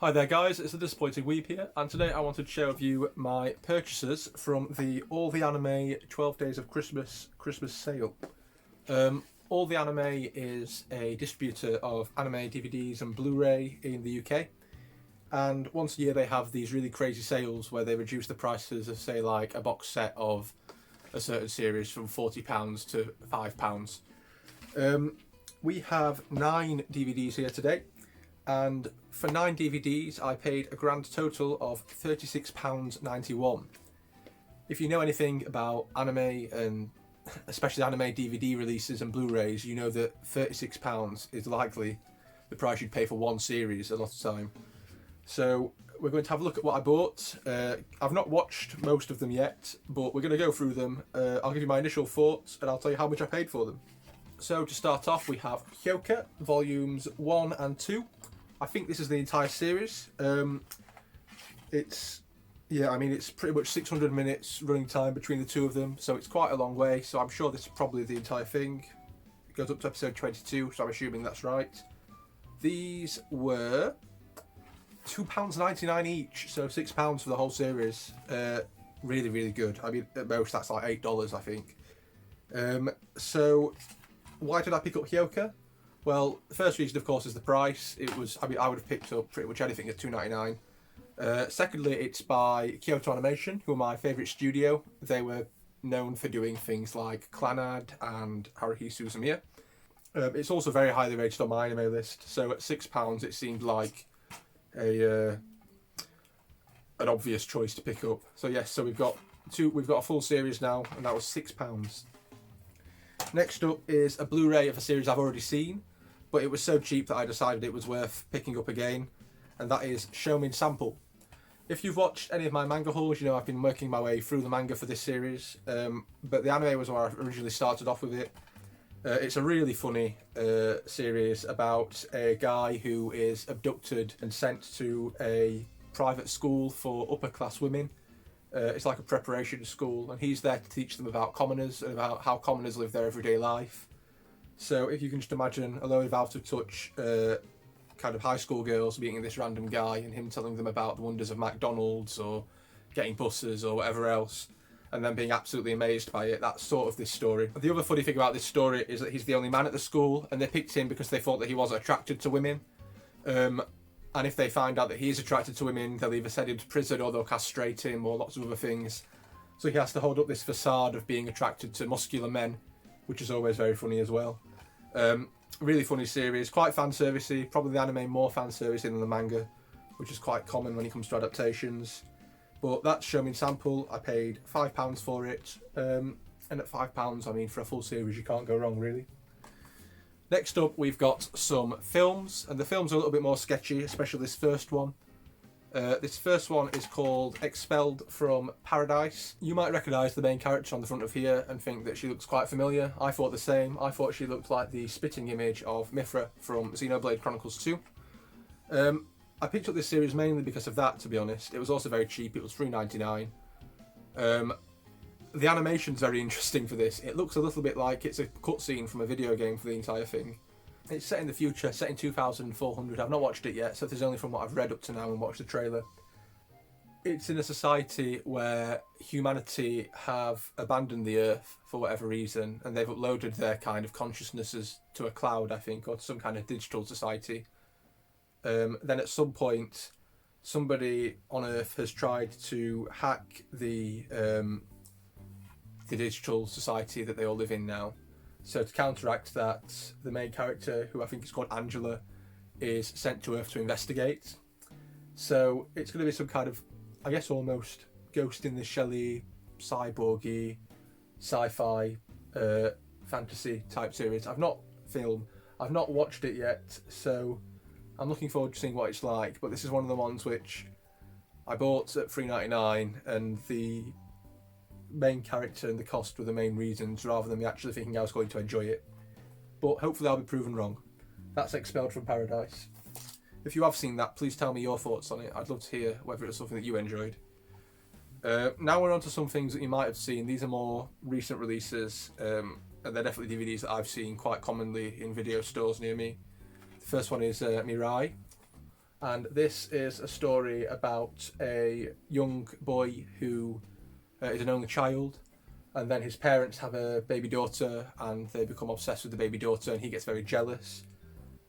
Hi there guys, it's the Disappointing Weeb here, and today I wanted to share with you my purchases from the All the Anime 12 Days of Christmas sale. All the Anime is a distributor of anime DVDs and Blu-ray in the UK, and once a year they have these really crazy sales where they reduce the prices of, say, like a box set of a certain series from £40 to £5. We have 9 DVDs here today, and for 9 DVDs I paid a grand total of £36.91. If you know anything about anime, and especially anime DVD releases and Blu-rays, you know that £36 is likely the price you'd pay for one series a lot of the time. So we're going to have a look at what I bought. I've not watched most of them yet, but we're going to go through them. I'll give you my initial thoughts and I'll tell you how much I paid for them. So to start off, we have Hyouka volumes 1 and 2. I think this is the entire series. It's pretty much 600 minutes running time between the two of them, so it's quite a long way, so I'm sure this is probably the entire thing. It goes up to episode 22, so I'm assuming that's right. These were £2.99 each, so £6 for the whole series. Really, really good. I mean, at most that's like $8, I think. So why did I pick up Hyouka? Well, the first reason, of course, is the price. I would have picked up pretty much anything at $2.99. Secondly, it's by Kyoto Animation, who are my favourite studio. They were known for doing things like Clannad and Haruhi Suzumiya. It's also very highly rated on my anime list, so at £6 it seemed like an obvious choice to pick up. So yes, so we've got a full series now, and that was £6. Next up is a Blu-ray of a series I've already seen, but it was so cheap that I decided it was worth picking up again, and that is Shomin Sample. If you've watched any of my manga hauls, you know I've been working my way through the manga for this series, but the anime was where I originally started off with it. It's a really funny series about a guy who is abducted and sent to a private school for upper class women. It's like a preparation school, and he's there to teach them about commoners and about how commoners live their everyday life. So if you can just imagine a load of out of touch kind of high school girls meeting this random guy and him telling them about the wonders of McDonald's or getting buses or whatever else, and then being absolutely amazed by it, that's sort of this story. The other funny thing about this story is that he's the only man at the school, and they picked him because they thought that he was attracted to women. And if they find out that he is attracted to women, they'll either send him to prison or they'll castrate him or lots of other things. So he has to hold up this facade of being attracted to muscular men, which is always very funny as well. Really funny series, quite fan-servicey, probably the anime more fan-servicey than the manga, which is quite common when it comes to adaptations. But that's Shomin Sample. I paid £5 for it, and at £5, I mean, for a full series you can't go wrong, really. Next up, we've got some films, and the films are a little bit more sketchy, especially this first one. This first one is called Expelled from Paradise. You might recognise the main character on the front of here and think that she looks quite familiar. I thought the same. I thought she looked like the spitting image of Mithra from Xenoblade Chronicles 2. I picked up this series mainly because of that, to be honest. It was also very cheap. It was $3.99. The animation's very interesting for this. It looks a little bit like it's a cutscene from a video game for the entire thing. It's set in the future, set in 2400. I've not watched it yet, so this is only from what I've read up to now and watched the trailer. It's in a society where humanity have abandoned the Earth for whatever reason, and they've uploaded their kind of consciousnesses to a cloud, I think, or to some kind of digital society. Then at some point, somebody on Earth has tried to hack the digital society that they all live in now. So to counteract that, the main character, who I think is called Angela, is sent to Earth to investigate. So it's going to be some kind of, I guess, almost Ghost in the Shell-y, cyborgy, sci-fi, fantasy type series. I've not watched it yet, so I'm looking forward to seeing what it's like. But this is one of the ones which I bought at $3.99, and the main character and the cost were the main reasons, rather than me actually thinking I was going to enjoy it. But hopefully I'll be proven wrong. That's Expelled from Paradise. If you have seen that, please tell me your thoughts on it. I'd love to hear whether it's something that you enjoyed. Now we're on to some things that you might have seen. These are more recent releases, and they're definitely DVDs that I've seen quite commonly in video stores near me. The first one is Mirai. And this is a story about a young boy who is an only child, and then his parents have a baby daughter, and they become obsessed with the baby daughter, and he gets very jealous.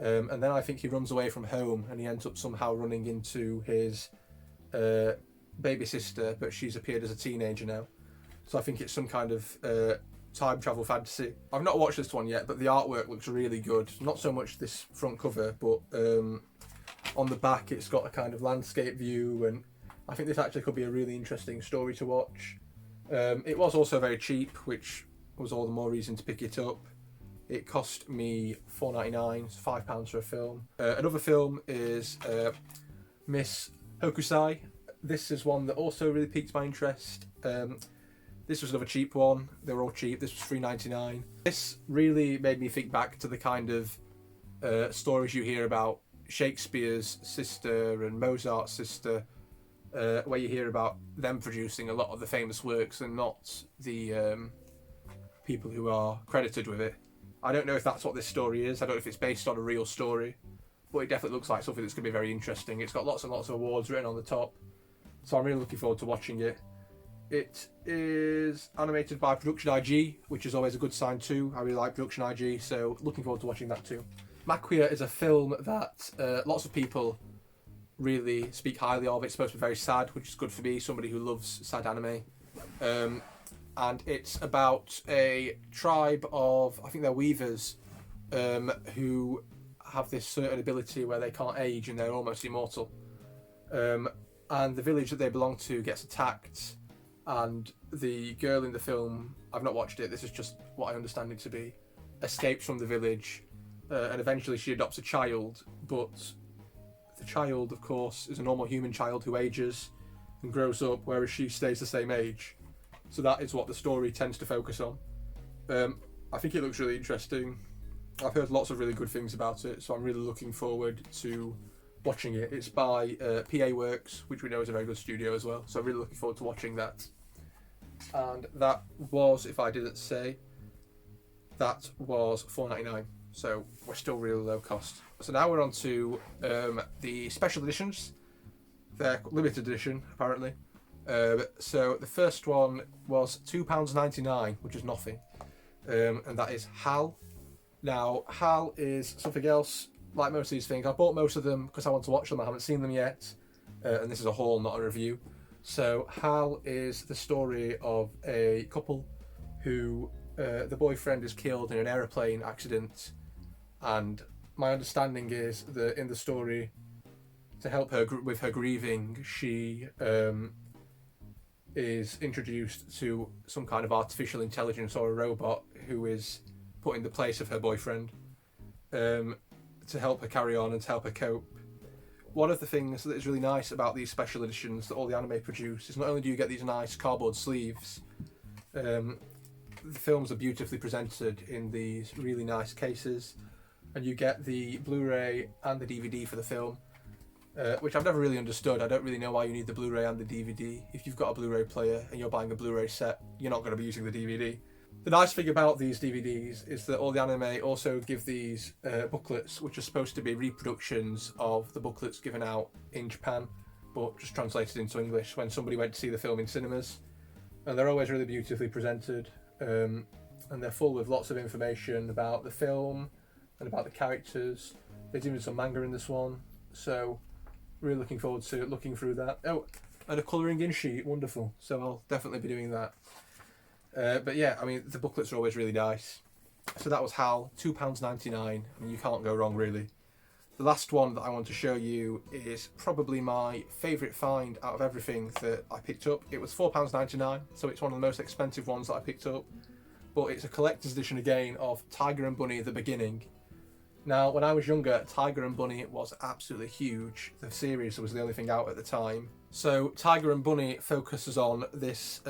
And then I think he runs away from home, and he ends up somehow running into his baby sister, but she's appeared as a teenager now. So I think it's some kind of time travel fantasy. I've not watched this one yet, but the artwork looks really good. Not so much this front cover, but on the back it's got a kind of landscape view, and I think this actually could be a really interesting story to watch. It was also very cheap, which was all the more reason to pick it up. It cost me £4.99, £5 for a film. Another film is Miss Hokusai. This is one that also really piqued my interest. This was another cheap one. They were all cheap. This was £3.99. This really made me think back to the kind of stories you hear about Shakespeare's sister and Mozart's sister, where you hear about them producing a lot of the famous works and not the people who are credited with it. I don't know if that's what this story is. I don't know if it's based on a real story, but it definitely looks like something that's going to be very interesting. It's got lots and lots of awards written on the top, so I'm really looking forward to watching it. It is animated by Production IG, which is always a good sign too. I really like Production IG, so looking forward to watching that too. Makuya is a film that lots of people really speak highly of. It's supposed to be very sad, which is good for me, somebody who loves sad anime. And it's about a tribe of, I think they're weavers, who have this certain ability where they can't age and they're almost immortal. And the village that they belong to gets attacked, and the girl in the film, I've not watched it, this is just what I understand it to be, escapes from the village, and eventually she adopts a child, but the child, of course, is a normal human child who ages and grows up, whereas she stays the same age. So that is what the story tends to focus on. I think it looks really interesting. I've heard lots of really good things about it, so I'm really looking forward to watching it. It's by PA Works, which we know is a very good studio as well, so I'm really looking forward to watching that. And that was, if I didn't say, that was £4.99, so we're still really low cost. So now we're on to the special editions. They're limited edition, apparently. So the first one was £2.99, which is nothing, and that is HAL. Now, HAL is something else, like most of these things. I bought most of them because I want to watch them. I haven't seen them yet, and this is a haul, not a review. So HAL is the story of a couple who the boyfriend is killed in an aeroplane accident, and my understanding is that in the story, to help her with her grieving, she is introduced to some kind of artificial intelligence or a robot who is put in the place of her boyfriend, to help her carry on and to help her cope. One of the things that is really nice about these special editions that all the anime produce is not only do you get these nice cardboard sleeves, the films are beautifully presented in these really nice cases, and you get the Blu-ray and the DVD for the film, which I've never really understood. I don't really know why you need the Blu-ray and the DVD. If you've got a Blu-ray player and you're buying a Blu-ray set, you're not going to be using the DVD. The nice thing about these DVDs is that all the anime also give these booklets, which are supposed to be reproductions of the booklets given out in Japan, but just translated into English when somebody went to see the film in cinemas. And they're always really beautifully presented, and they're full with lots of information about the film and about the characters. There's even some manga in this one, so really looking forward to looking through that. Oh, and a colouring in sheet, wonderful. So I'll definitely be doing that. But yeah, I mean, the booklets are always really nice. So that was HAL, £2.99. I mean, you can't go wrong, really. The last one that I want to show you is probably my favourite find out of everything that I picked up. It was £4.99, so it's one of the most expensive ones that I picked up. But it's a collector's edition again of Tiger and Bunny: The Beginning. Now, when I was younger, Tiger and Bunny was absolutely huge. The series was the only thing out at the time. So Tiger and Bunny focuses on this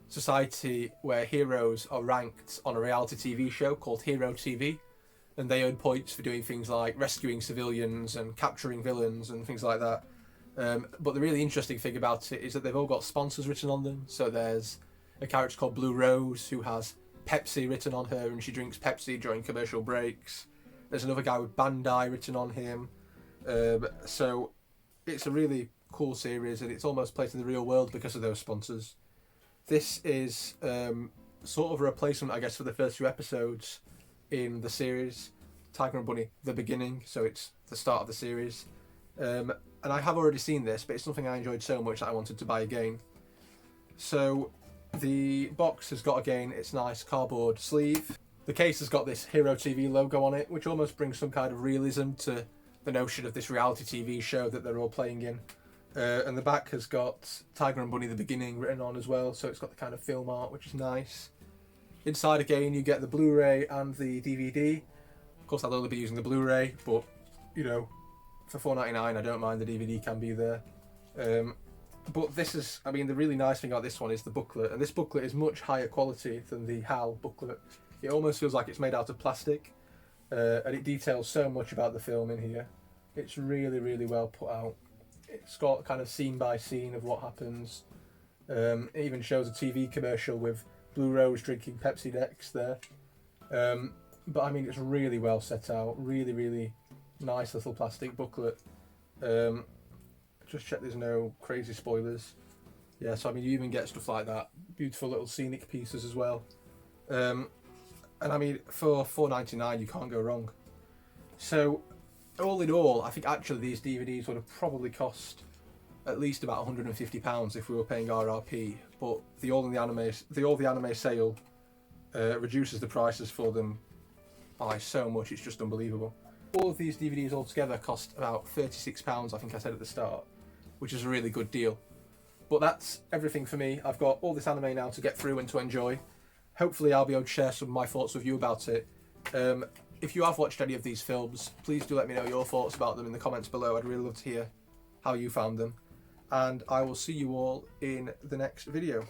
society where heroes are ranked on a reality TV show called Hero TV, and they earn points for doing things like rescuing civilians and capturing villains and things like that. But the really interesting thing about it is that they've all got sponsors written on them. So there's a character called Blue Rose who has Pepsi written on her, and she drinks Pepsi during commercial breaks. There's another guy with Bandai written on him. So it's a really cool series, and it's almost placed in the real world because of those sponsors. This is sort of a replacement, I guess, for the first few episodes in the series, Tiger and Bunny, the beginning, so it's the start of the series. And I have already seen this, but it's something I enjoyed so much that I wanted to buy again. So the box has got, again, its nice cardboard sleeve. The case has got this Hero TV logo on it, which almost brings some kind of realism to the notion of this reality TV show that they're all playing in. And the back has got Tiger and Bunny the beginning written on as well, so it's got the kind of film art, which is nice. Inside again you get the Blu-ray and the DVD. Of course I'll only be using the Blu-ray, but you know, for $4.99 I don't mind, the DVD can be there. But this is, I mean, the really nice thing about this one is the booklet, and this booklet is much higher quality than the HAL booklet. It almost feels like it's made out of plastic, and it details so much about the film in here. It's really, really well put out. It's got kind of scene by scene of what happens. It even shows a TV commercial with Blue Rose drinking Pepsi Dex there. But I mean, it's really well set out. Really, really nice little plastic booklet. Just check there's no crazy spoilers. Yeah, so I mean, you even get stuff like that. Beautiful little scenic pieces as well. And I mean, for $4.99 you can't go wrong. So all in all, I think actually these DVDs would have probably cost at least about £150 if we were paying RRP. But the All the Anime sale reduces the prices for them by so much. It's just unbelievable. All of these DVDs altogether cost about £36, I think I said at the start, which is a really good deal. But that's everything for me. I've got all this anime now to get through and to enjoy. Hopefully I'll be able to share some of my thoughts with you about it. If you have watched any of these films, please do let me know your thoughts about them in the comments below. I'd really love to hear how you found them. And I will see you all in the next video.